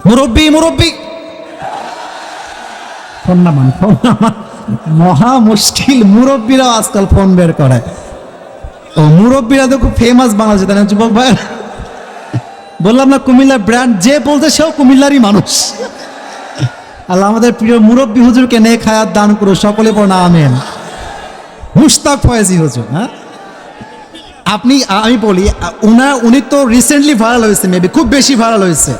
মুরব্বী মুরব্বী ফোন নামান মহা মুশকিল। মুরব্বীরাও আজকাল ফোন বের করে। ও মুরব্বীরা তো খুব ফেমাস বাংলাদেশে, তাই না যুবক ভাই? বললাম না কুমিল্লার ব্র্যান্ড, যে বলতে সেও কুমিল্লারই মানুষ। আল্লাহ আমাদের প্রিয় মুরব্বী হুজুরকে নেক হায়াত দান করো, সকলে পড়া আমিন। মুশতাক ফয়েজি হুজুর, হ্যাঁ আমি বলি উনি তো রিসেন্টলি ভাইরাল হয়েছে, মেবি খুব বেশি ভাইরাল হয়েছে,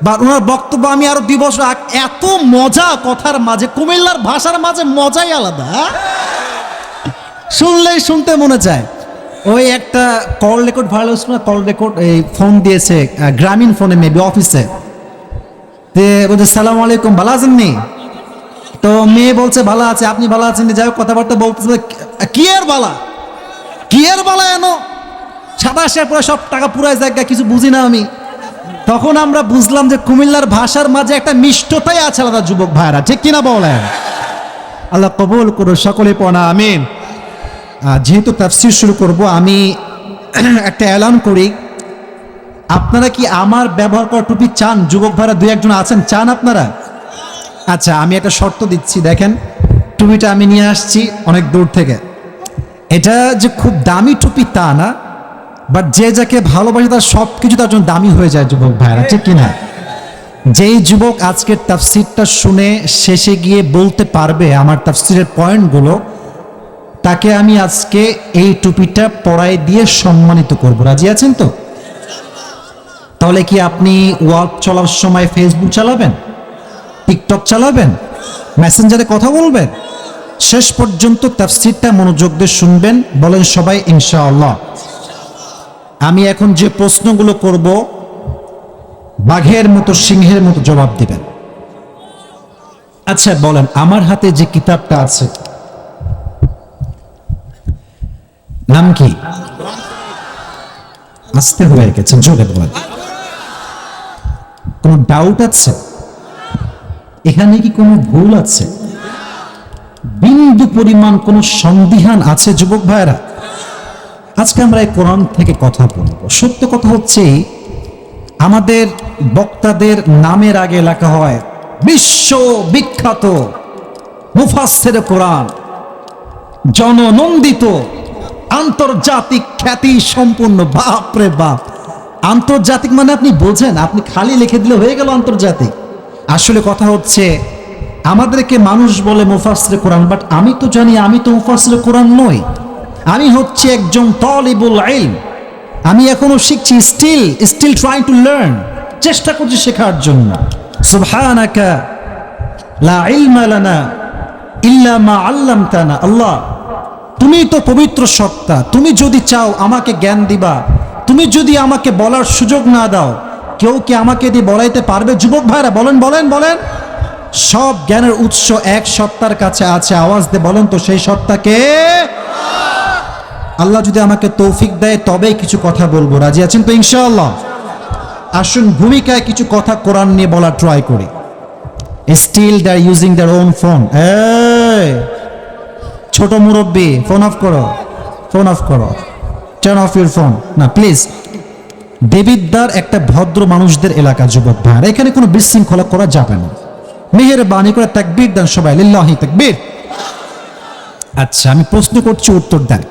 বা ওনার বক্তব্য আমি আরো 2 বছর এত মজা কথার মাঝে, কুমিল্লার ভাষার মাঝে মজাই আলাদা, শুনলেই শুনতে মনে চায়। ওই একটা কল রেকর্ড ভাইরাল হয়েছিল না, কল রেকর্ড, এই ফোন দিয়েছে গ্রামীণ ফোনে, মেবি অফিসে, বলছে সালাম আলাইকুম, ভালো আছেন নি? তো মেয়ে বলছে ভালো আছে, আপনি ভালো আছেন? যাই হোক কথাবার্তা বলতেছে, কি এর বালা, কি এর বালা এনো 27 পরে সব টাকা পুরাই জায়গা, কিছু বুঝি না আমি। তখন আমরা বুঝলাম যে কুমিল্লার ভাষার মাঝে একটা মিষ্টতাই আছে আলাদা, যুবক ভাইরা, ঠিক কিনা বলেন? আল্লাহ কবুল করো, সকলে পড়া আমিন। যেহেতু তাফসীর শুরু করব, আমি একটা এলান করি, আপনারা কি আমার ব্যবহার করা টুপি চান? যুবক ভাইরা 2-1 জন আছেন, চান আপনারা? আচ্ছা, আমি একটা শর্ত দিচ্ছি, দেখেন টুপিটা আমি নিয়ে আসছি অনেক দূর থেকে। এটা যে খুব দামি টুপি তা না, বাট যে যাকে ভালোবাসে তার সব কিছু তার জন্য দামি হয়ে যায়, যুবক ভাইরা, ঠিক কিনা? যেই যুবক আজকের তাফসীরটা শুনে শেষে গিয়ে বলতে পারবে আমার তাফসীরের পয়েন্টগুলো, তাকে আমি আজকে এই টুপিটা পরায় দিয়ে সম্মানিত করব। রাজি আছেন তো? তাহলে কি আপনি ওয়াক চলার সময় ফেসবুক চালাবেন, টিকটক চালাবেন, মেসেঞ্জারে কথা বলবেন? শেষ পর্যন্ত তাফসীরটা মনোযোগ দিয়ে শুনবেন, বলেন সবাই ইনশাআল্লাহ। আমি এখন যে প্রশ্নগুলো করব, বাঘের মতো সিংহের মতো জবাব দিবেন। আচ্ছা বলেন, আমার হাতে যে কিতাবটা আছে নাম কি? আসতে হয়ে গেছে, জোরে বলেন। কোন ডাউট আছে? এখানে কি কোনো ভুল আছে? বিন্দু পরিমাণ কোন সন্দিহান আছে যুবক ভাইরা? আজকে আমরা এই কোরআন থেকে কথা বলবো। সত্য কথা হচ্ছে, আমাদের বক্তাদের নামের আগে লেখা হয় বিশ্ব বিখ্যাত মুফাসসিরে কোরআন, জননন্দিত, আন্তর্জাতিক খ্যাতি সম্পূর্ণ। বাপ রে বাপ, আন্তর্জাতিক মানে আপনি বোঝেন, আপনি খালি লিখে দিলে হয়ে গেল আন্তর্জাতিক। আসলে কথা হচ্ছে, আমাদেরকে মানুষ বলে মুফাসসিরে কোরআন, বাট আমি তো জানি আমি তো মুফাসসিরে কোরআন নই। আমি হচ্ছে একজন তালিবুল ইলম, আমি এখনো শিখছি, স্টিল ট্রাইং টু লার্ন, চেষ্টা করছি শেখার জন্য। সুবহানাকা লা ইলমা লানা ইল্লা মা আল্লামতানা। আল্লাহ, তুমি তো পবিত্র সত্তা, তুমি যদি চাও আমাকে জ্ঞান দিবা, তুমি যদি আমাকে বলার সুযোগ না দাও, কেউ কি আমাকে দিয়ে বলাইতে পারবে? যুবক ভাইরা বলেন বলেন বলেন। সব জ্ঞানের উৎস এক সত্তার কাছে আছে, আওয়াজ দিয়ে বলেন তো সেই সত্তাকে। আল্লাহ যদি আমাকে তৌফিক দেয় তবেই কিছু কথা বলবো। রাজি আছেন তো ইনশাআল্লাহ? আসুন ভূমিকায় কিছু কথা কোরআন নিয়ে বলা ট্রাই করি। Still they are using their own phone. ছোট মুরব্বী, ফোন অফ করো, ফোন অফ করো, টার্ন অফ ইউর ফোন। না প্লিজ, দেবিদ্বার একটা ভদ্র মানুষদের এলাকা, যুবক ভাইরা, এখানে কোনো বিশৃঙ্খলা করা যাবে না। মেহেরবানি করে তাকবীর দেন সবাই, লিল্লাহি তাকবীর। আচ্ছা, আমি প্রশ্ন করছি, উত্তর দেন।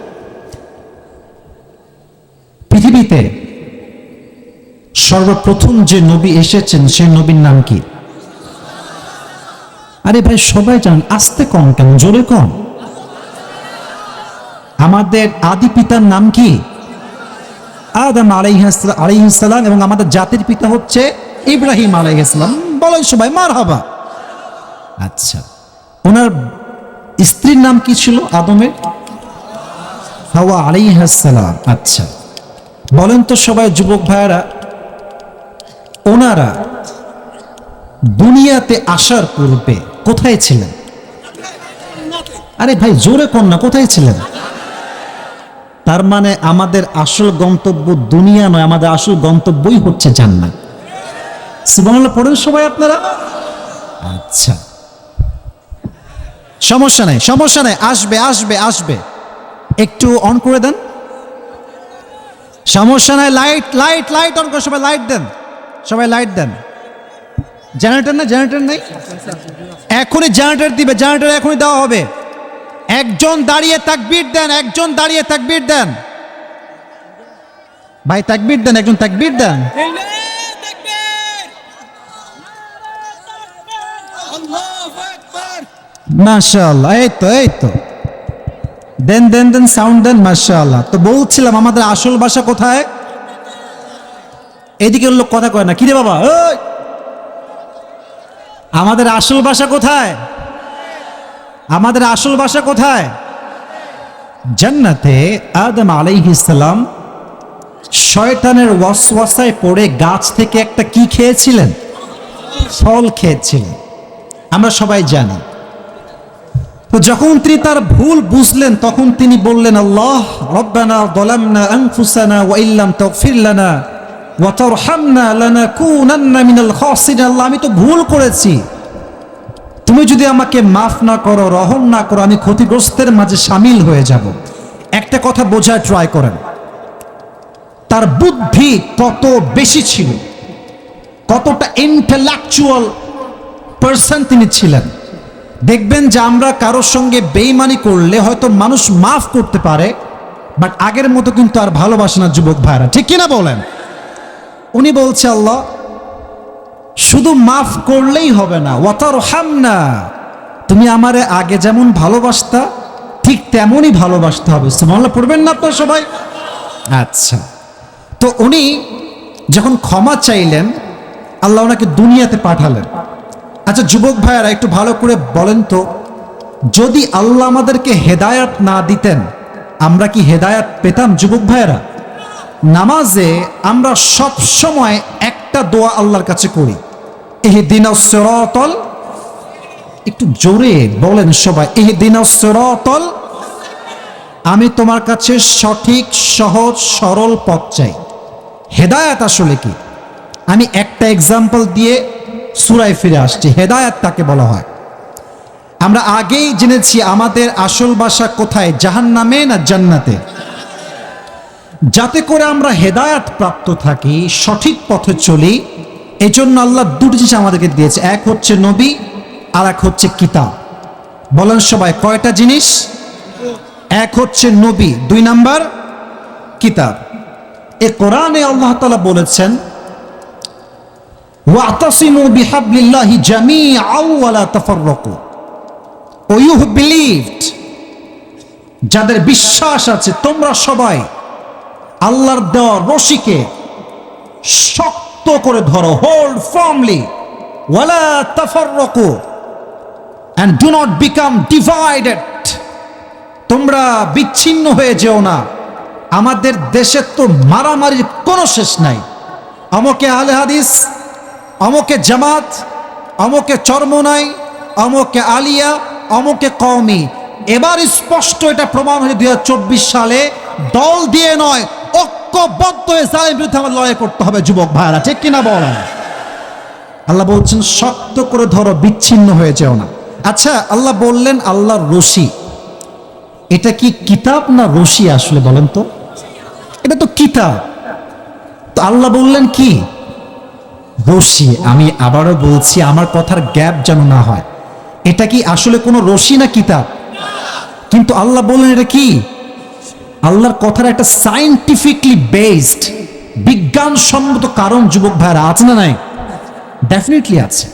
পৃথিবীতে সর্বপ্রথম যে নবী এসেছেন সেই নবীর নাম কি? আরে ভাই সবাই জানেন, আস্তে কম কেন, জোরে কম। আমাদের আদি পিতার নাম কি? আদম আলাইহিস সালাম, এবং আমাদের জাতির পিতা হচ্ছে ইব্রাহিম আলাইহিস সালাম। বলেন সবাই মারহাবা। আচ্ছা, ওনার স্ত্রীর নাম কি ছিল আদমের? হাওয়া আলাইহিস সালাম। আচ্ছা, বলেন তো সবাই যুবক ভাইরা, ওনারা দুনিয়াতে আসার পূর্বে কোথায় ছিলেন? আরে ভাই জোরে কোন না, কোথায় ছিলেন? তার মানে আমাদের আসল গন্তব্য দুনিয়া নয়, আমাদের আসল গন্তব্যই হচ্ছে জান্নাত। সুবহানাল্লাহ পড়েন সবাই আপনারা। আচ্ছা, সমস্যা নেই, সমস্যা নেই, আসবে আসবে আসবে। একটু অন করে দেন, সমস্যা নাই। লাইট লাইট লাইট অন করে সবাই লাইট দেন, সবাই লাইট দেন। জেনারেটর না, জেনারেটর নেই, এখনই জেনারেটর দিবে, জেনারেটর এখনই দেওয়া হবে। একজন দাঁড়িয়ে তাকবীর দেন, একজন দাঁড়িয়ে তাকবীর দেন, ভাই তাকবীর দেন, একজন তাকবীর দেন। মাশাআল্লাহ, এই তো এই তো, দেন দেন দেন, সাউন্ড দেন, মাশাআল্লাহ। তো বলছিলাম আমাদের আসল ভাষা কোথায়? এদিকে লোক কথা কয় না, কি রে বাবা, ওই আমাদের আসল ভাষা কোথায়? আমাদের আসল ভাষা কোথায়? জান্নাতে আদম আলাইহিস সালাম শয়তানের ওয়াসওয়াসায় পড়ে গাছ থেকে একটা কি খেয়েছিলেন? ফল খেয়েছিলেন, আমরা সবাই জানি। তো যখন তিনি তার ভুল বুঝলেন তখন তিনি বললেন, আল্লাহ রব্বানা যালামনা আনফুসানা ওয়া ইল্লাম তাগফির লানা ওয়া তারহামনা লানাকুনান্না মিনাল খাসিরিন। আল্লাহ, আমি তো ভুল করেছি, তুমি যদি আমাকে মাফ না করো, রহম না করো, আমি ক্ষতিগ্রস্তের মাঝে শামিল হয়ে যাব। একটা কথা বোঝার ট্রাই করেন, তার বুদ্ধি কত বেশি ছিল, কতটা ইন্টেলেকচুয়াল পারসন তিনি ছিলেন। দেখবেন যে আমরা কারোর সঙ্গে বেঈমানি করলে হয়তো মানুষ মাফ করতে পারে, বাট আগের মতো কিন্তু আর ভালোবাসে না যুবক ভাইরা, ঠিক কিনা বলেন? উনি বলছে, আল্লাহ শুধু মাফ করলেই হবে না, ওয়াতারহামনা, তুমি আমারে আগে যেমন ভালোবাসতা ঠিক তেমনই ভালোবাসতে হবে। সুবহানাল্লাহ পড়বেন না আপনারা সবাই? আচ্ছা, তো উনি যখন ক্ষমা চাইলেন আল্লাহ ওনাকে দুনিয়াতে পাঠালেন। আচ্ছা যুবক ভাইয়েরা একটু ভালো করে বলেন তো, যদি আল্লাহ আমাদেরকে হেদায়াত না দিতেন আমরা কি হেদায়াত পেতাম? যুবক ভাইয়েরা, নামাজে আমরা সব সময় একটা দোয়া আল্লাহর কাছে করি, ইহদিনাস সিরাতাল, একটু জোরে বলেন সবাই, ইহদিনাস সিরাতাল, আমি তোমার কাছে সঠিক সহজ সরল পথ চাই। হেদায়াত আসলে কি? আমি একটা এক্সাম্পল দিয়ে সূরায় ফিরে আসছি। হেদায়াত তাকে বলা হয়, আমরা আগেই জেনেছি আমাদের আসল বাসা কোথায়, জাহান্নামে না জান্নাতে? যাতে করে আমরা হেদায়াত প্রাপ্ত থাকি, সঠিক পথে চলি, এজন্য আল্লাহ দুটি জিনিস আমাদেরকে দিয়েছে, এক হচ্ছে নবী আর এক হচ্ছে কিতাব। বলেন সবাই, কয়টা জিনিস? এক হচ্ছে নবী, দুই নাম্বার কিতাব। এ কোরআনে আল্লাহ তাআলা বলেছেন, ওয়াতাসিমু বিহাবলিল্লাহি জামিআন ওয়া লা তাফাররাকু। ও ইউ হু বিলিভড, যাদের বিশ্বাস আছে, তোমরা সবাই আল্লাহর দেওয়া রশিকে শক্ত করে ধরো, হোল্ড ফার্মলি, ওয়া লা তাফাররাকু, and do not become divided, তোমরা বিচ্ছিন্ন হয়ে যেও না। আমাদের দেশে তো মারামারির কোনো শেষ নাই, আমকে আহলে হাদিস, আমকে জামাত, আমকে চরমনাই, আমকে আলিয়া, আমকে কওমি। এবার স্পষ্ট এটা প্রমাণ হয়েছে 2024 সালে দল দিয়ে নয়, ঐক্যবদ্ধ হয়ে জালেমের বিরুদ্ধে আমাদের লড়াই করতে হবে যুবক ভাইরা, ঠিক কিনা বলেন? আল্লাহ বলছেন শক্ত করে ধরো, বিচ্ছিন্ন হয়ে যেও না। আচ্ছা, আল্লাহ বললেন আল্লাহর রশি, এটা কি কিতাব না রশি আসলে বলেন তো? এটা তো কিতাব, তো আল্লাহ বললেন কি? রশি। আমি আবারও বলছি, আমার কথার গ্যাপ যেন না হয়, এটা কি আসলে কোনো রশি না কিতাব? কিন্তু আল্লাহ বললেন এটা কি? আল্লাহর কথার একটা সায়েন্টিফিকলি বেসড, বিজ্ঞানসম্মত কারণ যুবক ভাইরা আছে না নাই? ডেফিনেটলি আছে।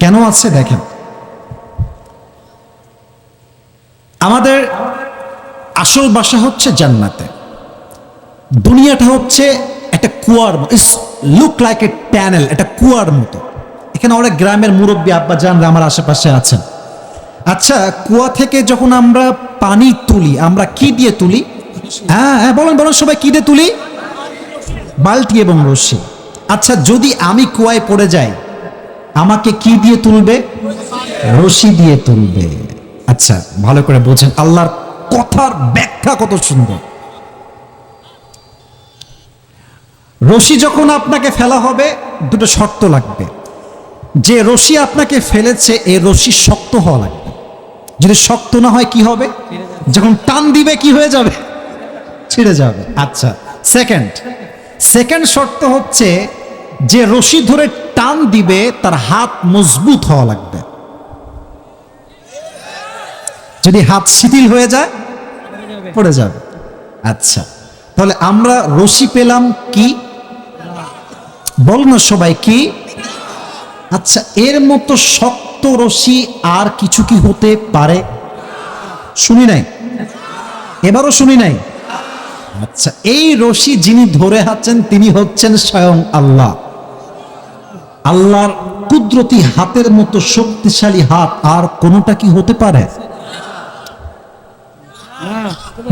কেন আছে দেখেন, আমাদের আসল বাসা হচ্ছে জান্নাতে, দুনিয়াটা হচ্ছে একটা কুয়ার মতো, লুক লাইক এ ট্যানেল, একটা কুয়ার মতো। এখানে অনেক গ্রামের মুরব্বী আব্বা জানরা আমার আশেপাশে আছেন। আচ্ছা, কুয়া থেকে যখন আমরা পানি তুলি আমরা কি দিয়ে তুলি? হ্যাঁ হ্যাঁ বলেন বলেন সবাই, কি দিয়ে তুলি? বালতি এবং রশি। আচ্ছা, যদি আমি কুয়ায় পড়ে যাই আমাকে কি দিয়ে তুলবে? রশি দিয়ে তুলবে। আচ্ছা, ভালো করে বোঝেন, আল্লাহর কথার ব্যাখ্যা কত সুন্দর। রশি যখন আপনাকে ফেলা হবে দুটো শর্ত লাগবে, যে রশি আপনাকে ফেলেছে এই রশি শক্ত হওয়া লাগবে। যদি শক্ত না হয় কি হবে? যখন টান দিবে কি হয়ে যাবে? ছিঁড়ে যাবে। আচ্ছা, সেকেন্ড শর্ত হচ্ছে যে রশি ধরে টান দিবে তার হাত মজবুত হওয়া লাগবে। যদি হাত শিথিল হয়ে যায় পড়ে যাবে। আচ্ছা, তাহলে আমরা রশি পেলাম কি? বল না সবাই কি? আচ্ছা, এর মতো শক্ত রশি আর কিছু কি হতে পারে? শুনি নাই, এবারও শুনি নাই। আচ্ছা, এই রশি যিনি ধরে আছেন তিনি হচ্ছেন স্বয়ং আল্লাহ। আল্লাহর কুদরতি হাতের মতো শক্তিশালী হাত আর কোনটা কি হতে পারে?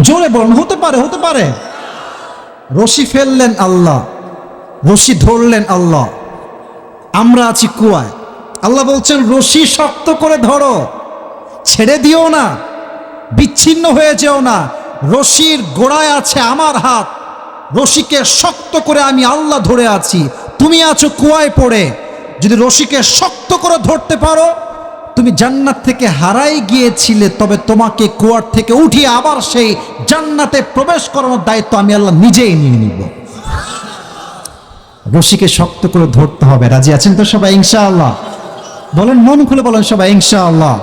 জোরে বলুন, হতে পারে, হতে পারে। রশি ফেললেন আল্লাহ, রশি ধরলেন আল্লাহ। আমরা আছি কুয়ায়, আল্লাহ বলছেন রশি শক্ত করে ধরো, ছেড়ে দিও না, বিচ্ছিন্ন হয়ে যেও না। রশির গোড়ায় আছে আমার হাত, রশিকে শক্ত করে আমি আল্লাহ ধরে আছি। তুমি আছো কুয়ায় পড়ে, যদি রশিকে শক্ত করে ধরতে পারো, তুমি জান্নাত থেকে হারাই গিয়েছিলে, তবে তোমাকে কুয়ার থেকে উঠিয়ে আবার সেই জান্নাতে প্রবেশ করানোর দায়িত্ব আমি আল্লাহ নিজেই নিয়ে নিব। রশিকে শক্ত করে ধরতে হবে। রাজি আছেন তো সবাই ইনশাআল্লাহ? বলেন, মন খুলে বলেন সবাই ইনশাআল্লাহ।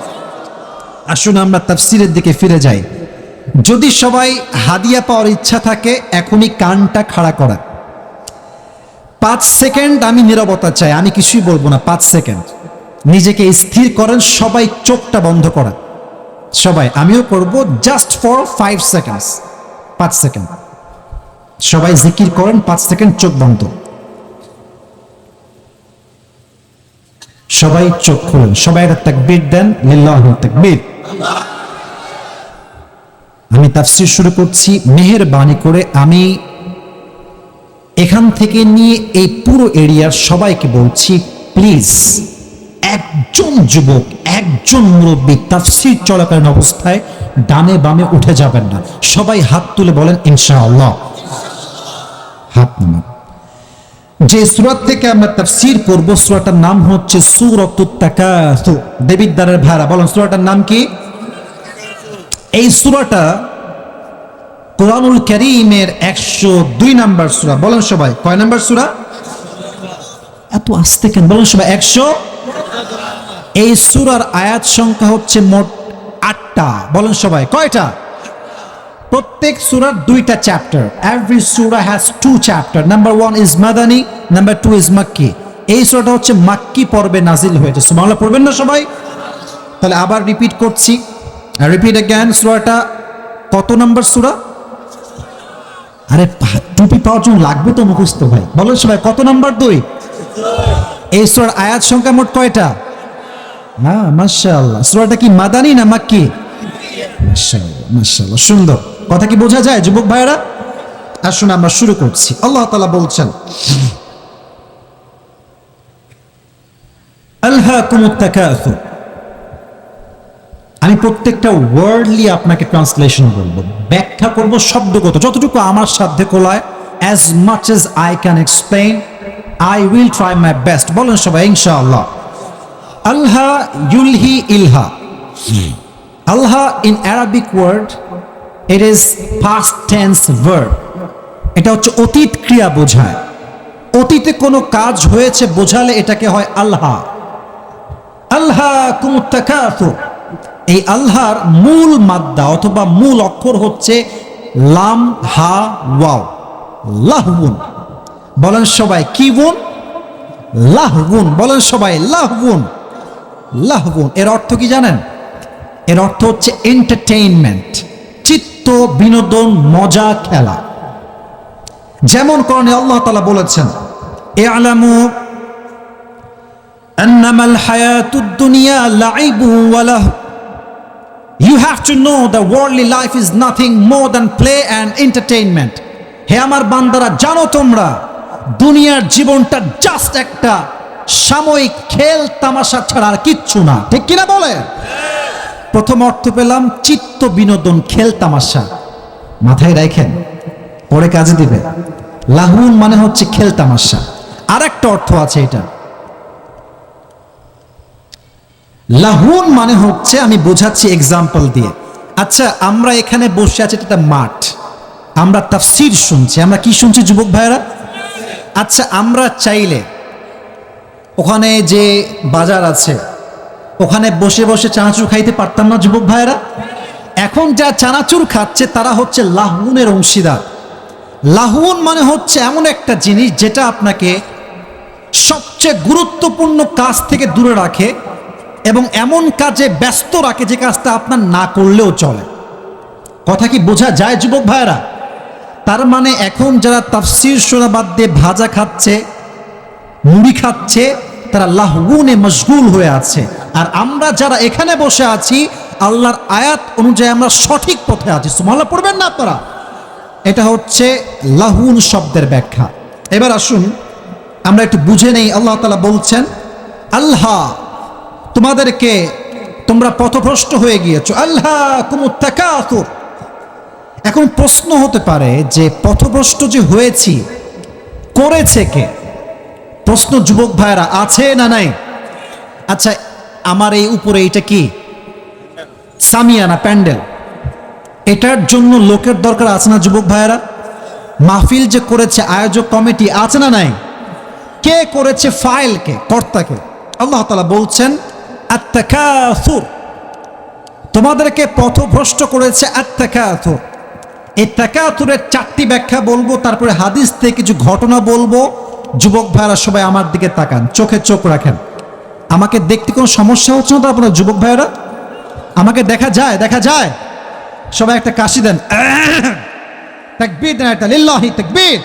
আসুন আমরা তাফসীরের দিকে ফিরে যাই। যদি সবাই হাদিয়া পাওয়ার ইচ্ছা থাকে, এখনই কানটা খাড়া করা। 5 সেকেন্ড আমি নীরবতা চাই, আমি কিছুই বলবো না। 5 সেকেন্ড নিজেকে স্থির করেন, সবাই চোখটা বন্ধ করা। সবাই, আমিও করব, জাস্ট ফর 5 সেকেন্ডস। 5 সেকেন্ড সবাই জিকির করেন, 5 সেকেন্ড চোখ বন্ধ। সবাই চোখ খুলেন, সবাই একটা তাকবীর দেন, লিল্লাহু তাকবীর। আমি তাফসীর শুরু করছি। মেহেরবানি করে আমি এখান থেকে নিয়ে এই পুরো এরিয়ার সবাইকে বলছি, প্লিজ একজন যুবক, একজন মুরব্বী তাফসীর চলাকালীন অবস্থায় ডানে বামে উঠে যাবেন না। সবাই হাত তুলে বলেন ইনশাআল্লাহ। হাত নামান। যে সূরা থেকে আমরা তাফসীর করব, সূরাটার নাম হচ্ছে সূরাতুত তাকাসুর। দেবিদ্বারের ভাড়া বলেন, সূরাটার নাম কি? এই সূরাটা কোরআনুল কারীমের 102 নাম্বার সূরা। বলেন সবাই, কয় নাম্বার সূরা? এত আস্তে কেন? বলেন সবাই, 100। এই সূরার আয়াত সংখ্যা হচ্ছে মোট 8টা। বলেন সবাই, কয়টা? প্রত্যেক সূরার 2টা চ্যাপ্টার। এভরি সূরা হ্যাজ 2 চ্যাপ্টার। নাম্বার 1 ইজ মাদানী, নাম্বার 2 ইজ মাক্কি। এই সূরাটা হচ্ছে মাক্কি পর্বে নাজিল হয়েছে। সুবহানাল্লাহ পড়বেন না সবাই? তাহলে আবার রিপিট করছি, রিপিট अगेन। সূরাটা কত নাম্বার সূরা? আরে টুপি পাওয়ার জন্য লাগবে তো মুখস্থ ভাই। বলেন সবাই, কত নাম্বার? 2। এই সূরার আয়াত সংখ্যা মোট কয়টা? হ্যাঁ, মাশাআল্লাহ। সূরাটা কি মাদানী না মাক্কি? মাশাআল্লাহ, মাশাআল্লাহ, সুন্দর। কথা কি বোঝা যায় যুবক ভাইরা? আসুন আমরা শুরু করছি। আল্লাহ তাআলা বলছেন, আলহাকুমুত তাকাসুর। আমি প্রত্যেকটা ওয়ার্ডলি আপনাকে ট্রান্সলেশন বলবো, ব্যাখ্যা করব শব্দগত, যতটুকু আমার সাধ্যে কোলায়। as much as I can explain, I will try my best. বলেন সবাই ইনশাআল্লাহ। Alha ইউলহি Ilha. Alha in Arabic word, it is past tense verb. এটা হচ্ছে অতীত ক্রিয়া বোঝায়। অতীতে কোনো কাজ হয়েছে বোঝালে এটাকে হয় আলহা। আলহাকুমুত তাকাসুর। এই আল্লাহর মূল মাদ্দা অথবা মূল অক্ষর হচ্ছে লাম হা ওয়াও, লাহবুন। বলেন সবাই, কি বুন? লাহবুন। বলেন সবাই, লাহবুন, লাহবুন। এর অর্থ কি জানেন? এর অর্থ হচ্ছে এন্টারটেইনমেন্ট, চিত্ত বিনোদন, মজা, খেলা। যেমন কোরআনে আল্লাহ তাআলা বলেছেন, ইআলামু আন্নামাল হায়াতুদ দুনিয়া লাইবুন ওয়া লাহব। You have to know that worldly life is nothing more than play and entertainment. হে আমার বান্দারা, জানো তোমরা দুনিয়ার জীবনটা জাস্ট একটা সাময়িক খেল তামাশা ছাড়া আর কিচ্ছু না। ঠিক কিনা বলে? প্রথম অর্থ পেলাম চিত্ত বিনোদন, খেল তামাশা। মাথায় রাখেন, পরে কাজে দিবে। লাহুন মানে হচ্ছে খেল তামাশা। আর একটা অর্থ আছে এটা, লাহুন মানে হচ্ছে, আমি বোঝাচ্ছি এক্সাম্পল দিয়ে। আচ্ছা, আমরা এখানে বসে আছি, এটা মাঠ, আমরা তাফসীর শুনছি। আমরা কি শুনছি যুবক ভাইরা? আচ্ছা, আমরা চাইলে ওখানে যে বাজার আছে ওখানে বসে বসে চানাচুর খাইতে পারতাম না যুবক ভাইয়েরা? এখন যা চানাচুর খাচ্ছে তারা হচ্ছে লাহউনের অংশীদার। লাহউন মানে হচ্ছে এমন একটা জিনিস যেটা আপনাকে সবচেয়ে গুরুত্বপূর্ণ কাজ থেকে দূরে রাখে এবং এমন কাজে ব্যস্ত রাখে যে কাজটা আপনার না করলেও চলে। কথা কি বোঝা যায় যুবক ভাইয়েরা? তার মানে এখন যারা তাফসীর শোনা বাদ দিয়ে ভাজা খাচ্ছে, মুড়ি খাচ্ছে, তারা লাহউনে মশগুল হয়ে আছে। আর আমরা যারা এখানে বসে আছি আল্লাহর আয়াত অনুযায়ী আমরা সঠিক পথে আছি। সুবহানাল্লাহ পড়বেন না আপনারা? এটা হচ্ছে লাহুন শব্দের ব্যাখ্যা। এবার আসুন আমরা একটু বুঝে নেই। আল্লাহ তাআলা বলছেন, আল্লাহ তোমাদেরকে, তোমরা পথভ্রষ্ট হয়ে গিয়েছো, আল্লাহ কুমুত তাকাসুর। এখন প্রশ্ন হতে পারে যে পথভ্রষ্ট যে হয়েছি করেছে কে? প্রশ্ন যুবক ভাইরা আছে না নাই? আচ্ছা, আমার এই উপরে এটা কি সামিয়ানা প্যান্ডেল, এটার জন্য লোকের দরকার আছে না যুবক ভাইরা? মাহফিল যে করেছে আয়োজক কমিটি আছে না নাই? কে করেছে? ফাইলকে, কর্তাকে। আল্লাহ তাআলা বলছেন আত-তাকাসুর, তোমাদেরকে পথভ্রষ্ট করেছে আত-তাকাসুর। এই তাকাসুরের চারটি ব্যাখ্যা বলবো, তারপরে হাদিস থেকে কিছু ঘটনা বলবো। যুবক ভাইরা সবাই আমার দিকে তাকান, চোখে চোখ রাখেন। আমাকে দেখতে কোনো সমস্যা হচ্ছে না তো আপনার যুবক ভাইরা? আমাকে দেখা যায়? দেখা যায়? সবাই একটা কাশি দেন, তাকবীর দেন একটা, লিল্লাহি তাকবীর।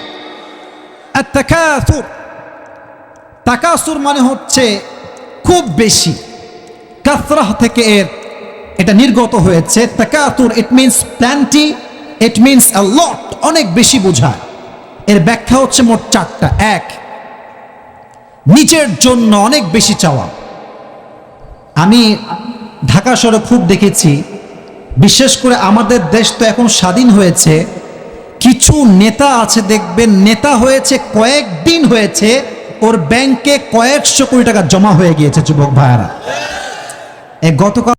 আত-তাকাসুর, তাকাসুর মানে হচ্ছে খুব বেশি, কাসরাহ থেকে এটা নির্গত হয়েছে। তাকাসুর it means plenty, it means a lot, অনেক বেশি বোঝায়। এর ব্যাখ্যা হচ্ছে মোট চারটা। এক, নিজের জন্য অনেক বেশি চাওয়া। আমি ঢাকা শহরে খুব দেখেছি, বিশেষ করে আমাদের দেশ তো এখন স্বাধীন হয়েছে, কিছু নেতা আছে দেখবেন, নেতা হয়েছে কয়েকদিন হয়েছে, ওর ব্যাংকে কয়েকশো কোটি টাকা জমা হয়ে গিয়েছে যুবক ভাইয়ারা। গতকাল